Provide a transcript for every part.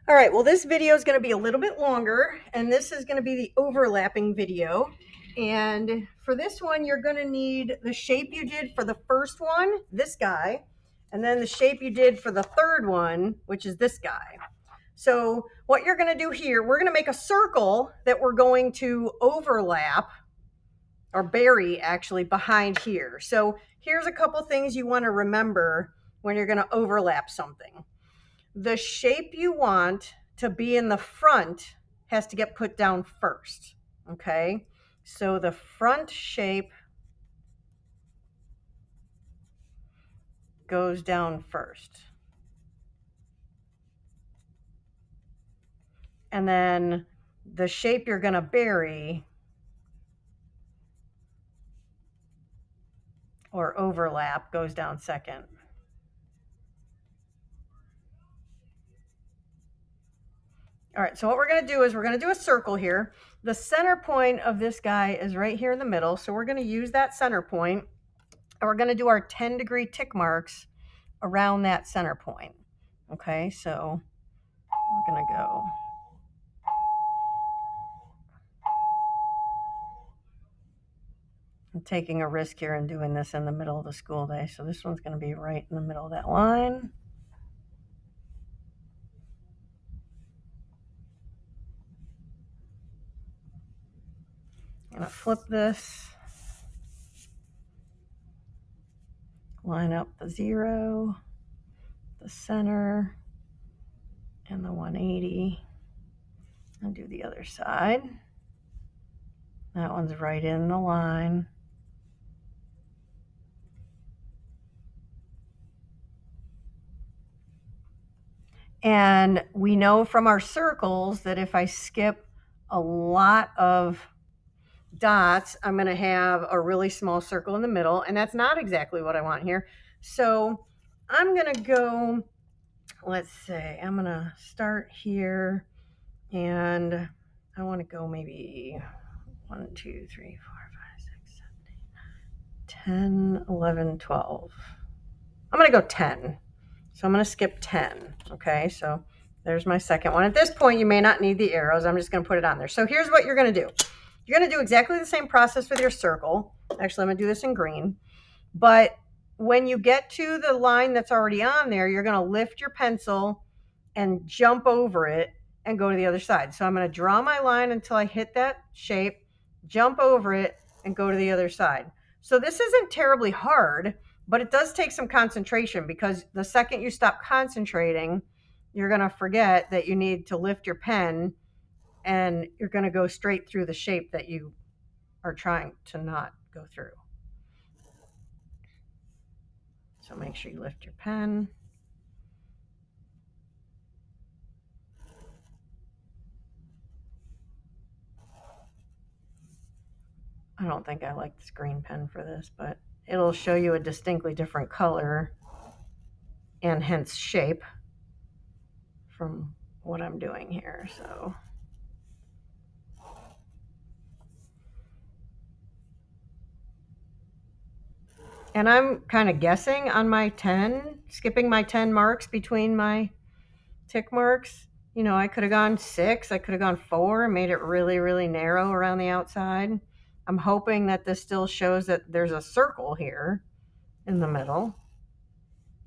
All right, well, this video is going to be a little bit longer, and this is going to be the overlapping video. And for this one, you're going to need the shape you did for the first one, this guy, and then the shape you did for the third one, which is this guy. So what you're going to do here, we're going to make a circle that we're going to overlap or bury actually behind here. So here's a couple things you want to remember when you're going to overlap something. The shape you want to be in the front has to get put down first. Okay, so the front shape goes down first. And then the shape you're going to bury or overlap goes down second. All right, so what we're going to do is we're going to do a circle here. The center point of this guy is right here in the middle. So we're going to use that center point, and we're going to do our 10-degree tick marks around that center point. Okay, so we're going to go. I'm taking a risk here and doing this in the middle of the school day. So this one's going to be right in the middle of that line. I'm going to flip this, line up the 0, the center, and the 180, and do the other side. That one's right in the line. And we know from our circles that if I skip a lot of dots, I'm going to have a really small circle in the middle, and that's not exactly what I want here. So I'm going to go, let's say, I'm going to start here, and I want to go maybe 1, 2, 3, 4, 5, 6, 7, 8, 10, 11, 12. I'm going to go 10. So I'm going to skip 10. Okay, so there's my second one. At this point, you may not need the arrows. I'm just going to put it on there. So here's what you're going to do. You're going to do exactly the same process with your circle. Actually, I'm going to do this in green. But when you get to the line that's already on there, you're going to lift your pencil and jump over it and go to the other side. So I'm going to draw my line until I hit that shape, jump over it, and go to the other side. So this isn't terribly hard, but it does take some concentration, because the second you stop concentrating, you're going to forget that you need to lift your pen, and you're going to go straight through the shape that you are trying to not go through. So make sure you lift your pen. I don't think I like this green pen for this, but it'll show you a distinctly different color and hence shape from what I'm doing here. So and I'm kind of guessing on my 10, skipping my 10 marks between my tick marks. You know, I could have gone 6, I could have gone 4, and made it really, really narrow around the outside. I'm hoping that this still shows that there's a circle here in the middle.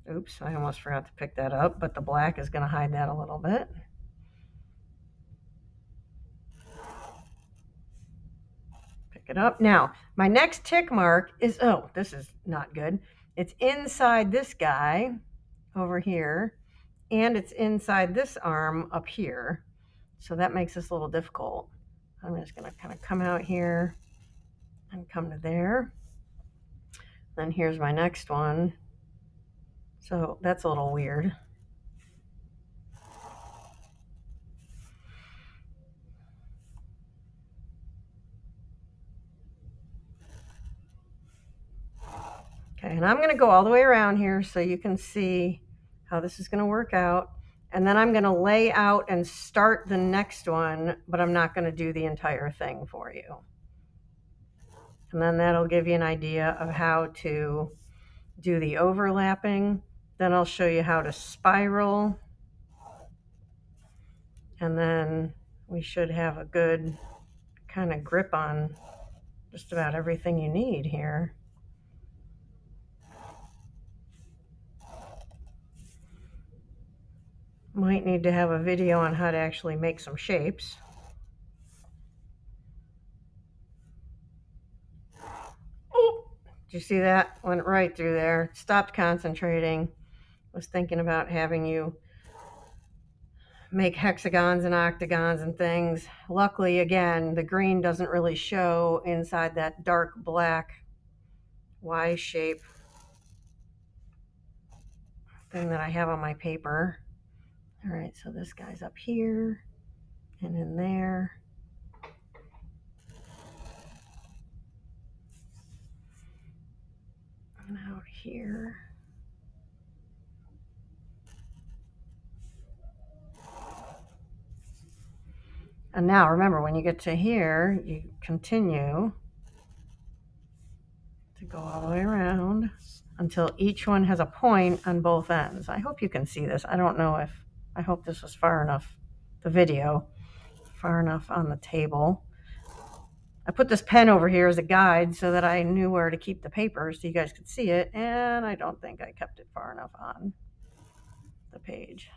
Oops, I almost forgot to pick that up, but the black is going to hide that a little bit. Pick it up. Now, my next tick mark is, oh, this is not good. It's inside this guy over here, and it's inside this arm up here. So that makes this a little difficult. I'm just going to kind of come out here and come to there. Then here's my next one. So that's a little weird. Okay, and I'm going to go all the way around here so you can see how this is going to work out. And then I'm going to lay out and start the next one, but I'm not going to do the entire thing for you. And then that'll give you an idea of how to do the overlapping. Then I'll show you how to spiral. And then we should have a good kind of grip on just about everything you need here. Might need to have a video on how to actually make some shapes. Oh, did you see that? Went right through there. Stopped concentrating. Was thinking about having you make hexagons and octagons and things. Luckily, again, the green doesn't really show inside that dark black Y shape thing that I have on my paper. All right, so this guy's up here and in there. And out here. And now remember, when you get to here, you continue to go all the way around until each one has a point on both ends. I hope you can see this. I don't know if, I hope this was far enough, the video, far enough on the table. I put this pen over here as a guide so that I knew where to keep the paper so you guys could see it, and I don't think I kept it far enough on the page.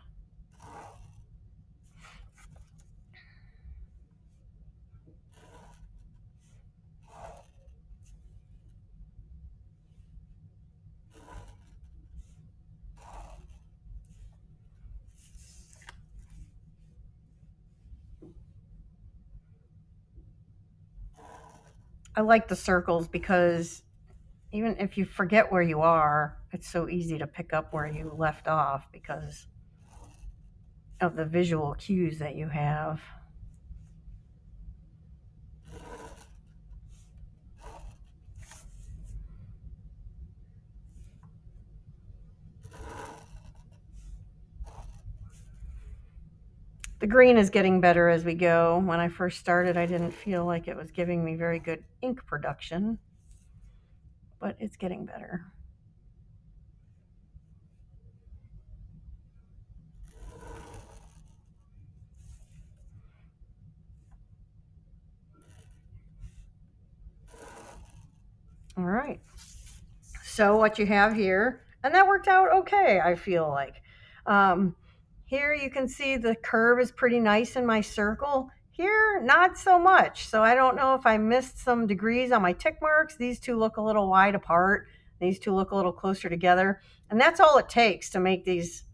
I like the circles because even if you forget where you are, it's so easy to pick up where you left off because of the visual cues that you have. The green is getting better as we go. When I first started, I didn't feel like it was giving me very good ink production, but it's getting better. All right. So what you have here, and that worked out okay, I feel like. Here you can see the curve is pretty nice in my circle. Here, not so much. So I don't know if I missed some degrees on my tick marks. These two look a little wide apart. These two look a little closer together. And that's all it takes to make these,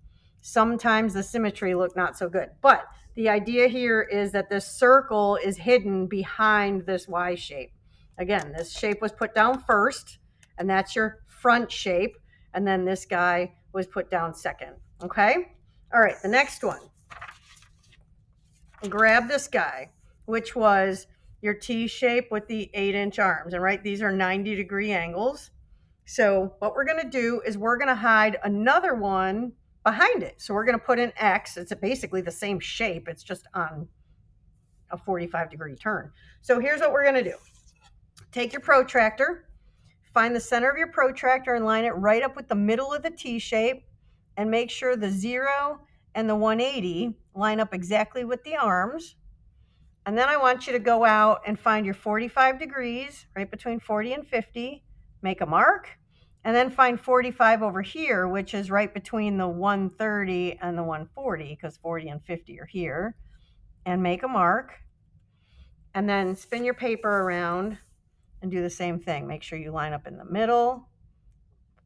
sometimes the symmetry look not so good. But the idea here is that this circle is hidden behind this Y shape. Again, this shape was put down first, and that's your front shape. And then this guy was put down second. Okay? All right, the next one. Grab this guy, which was your T shape with the 8-inch arms. And right, these are 90-degree angles. So what we're going to do is we're going to hide another one behind it. So we're going to put an X. It's basically the same shape. It's just on a 45-degree turn. So here's what we're going to do. Take your protractor, find the center of your protractor and line it right up with the middle of the T shape, and make sure the 0 and the 180 line up exactly with the arms. And then I want you to go out and find your 45 degrees, right between 40 and 50, make a mark, and then find 45 over here, which is right between the 130 and the 140, because 40 and 50 are here, and make a mark. And then spin your paper around and do the same thing. Make sure you line up in the middle.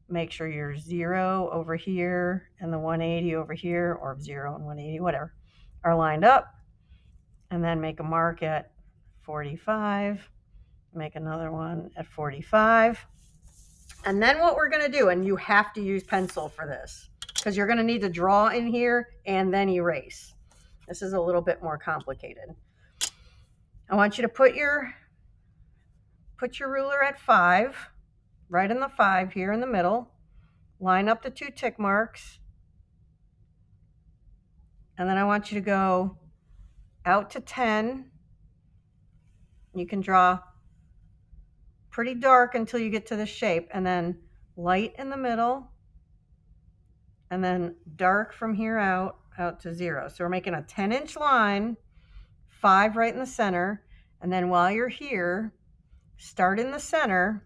Make sure your 0 over here and the 180 over here, or 0 and 180, whatever, are lined up. And then make a mark at 45. Make another one at 45. And then what we're going to do, and you have to use pencil for this because you're going to need to draw in here and then erase. This is a little bit more complicated. I want you to put your ruler at 5, right in the 5 here in the middle. Line up the 2 tick marks. And then I want you to go out to 10. You can draw pretty dark until you get to the shape, and then light in the middle, and then dark from here out out to 0. So we're making a 10-inch line, 5 right in the center, and then while you're here, start in the center,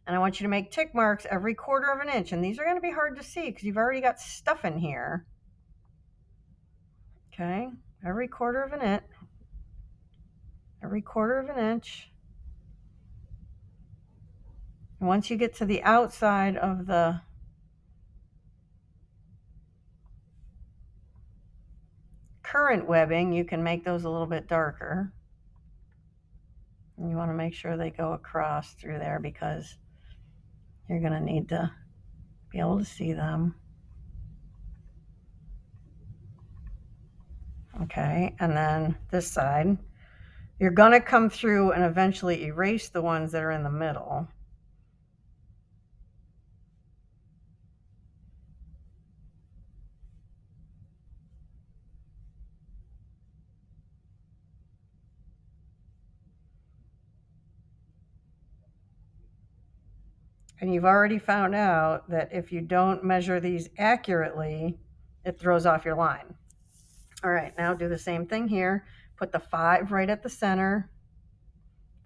and I want you to make tick marks every 1/4 of an inch, and these are going to be hard to see because you've already got stuff in here. Okay, every 1/4 of an inch, every 1/4 of an inch. And once you get to the outside of the current webbing, you can make those a little bit darker. And you want to make sure they go across through there because you're going to need to be able to see them. Okay, and then this side, you're going to come through and eventually erase the ones that are in the middle. And you've already found out that if you don't measure these accurately, it throws off your line. All right, now do the same thing here. Put the 5 right at the center,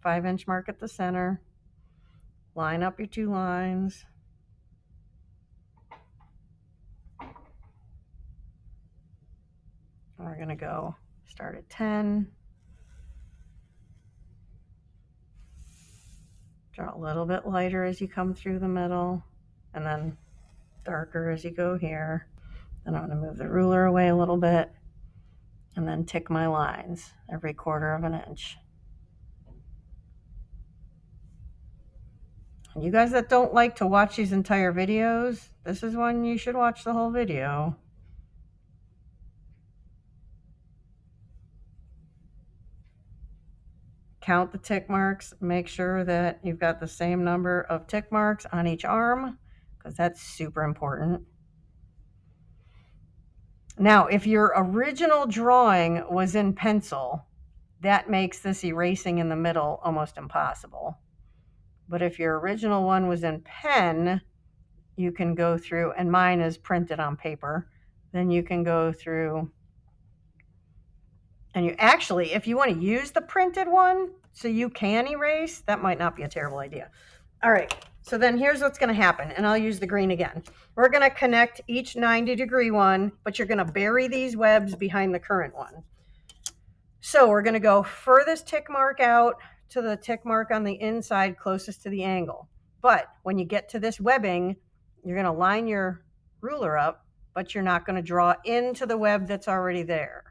5-inch mark at the center. Line up your 2 lines. And we're going to go start at 10. Draw a little bit lighter as you come through the middle, and then darker as you go here. Then I'm going to move the ruler away a little bit, and then tick my lines every 1/4 of an inch. And you guys that don't like to watch these entire videos, this is when you should watch the whole video. Count the tick marks. Make sure that you've got the same number of tick marks on each arm, because that's super important. Now, if your original drawing was in pencil, that makes this erasing in the middle almost impossible. But if your original one was in pen, you can go through, and mine is printed on paper, then you can go through, and you actually, if you want to use the printed one so you can erase, that might not be a terrible idea. All right, so then here's what's going to happen, and I'll use the green again. We're going to connect each 90-degree one, but you're going to bury these webs behind the current one. So we're going to go furthest tick mark out to the tick mark on the inside closest to the angle. But when you get to this webbing, you're going to line your ruler up, but you're not going to draw into the web that's already there.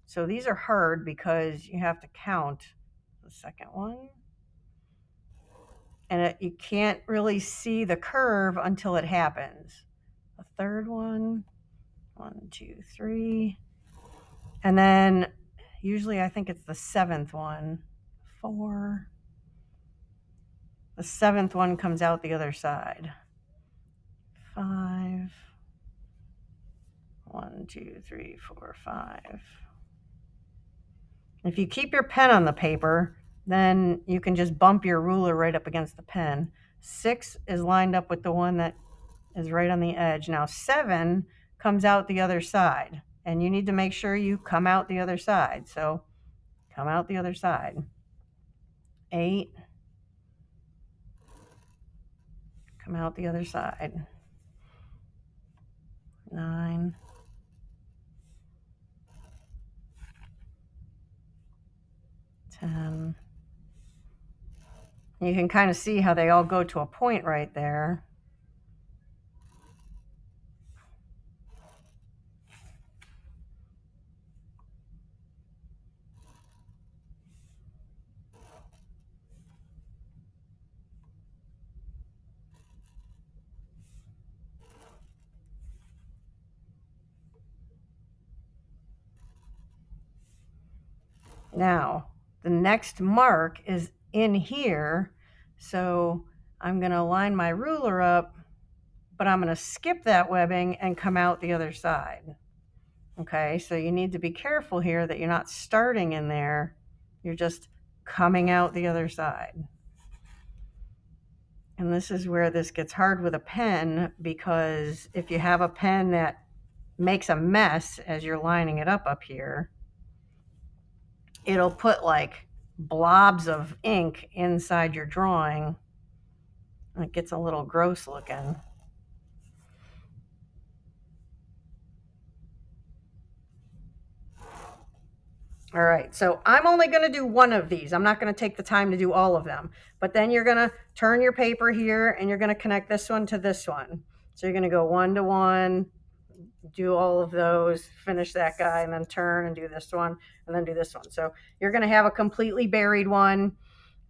So these are hard because you have to count the second one. And you can't really see the curve until it happens. The third one, 1, 2, 3. And then usually I think it's the 7th one, 4. The 7th one comes out the other side. 5. 1, 2, 3, 4, 5. If you keep your pen on the paper, then you can just bump your ruler right up against the pen. 6 is lined up with the one that is right on the edge. Now 7 comes out the other side, and you need to make sure you come out the other side. So come out the other side. 8, come out the other side. 9, 10. You can kind of see how they all go to a point right there. Now, the next mark is in here, so I'm going to line my ruler up, but I'm going to skip that webbing and come out the other side. Okay, so you need to be careful here that you're not starting in there, you're just coming out the other side. And this is where this gets hard with a pen, because if you have a pen that makes a mess as you're lining it up here, it'll put like blobs of ink inside your drawing. It gets a little gross looking. All right, so I'm only going to do one of these. I'm not going to take the time to do all of them. But then you're going to turn your paper here and you're going to connect this one to this one. So you're going to go 1 to 1, do all of those, finish that guy, and then turn and do this one, and then do this one. So you're going to have a completely buried one.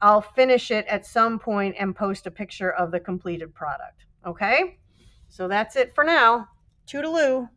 I'll finish it at some point and post a picture of the completed product. Okay? So that's it for now. Toodaloo.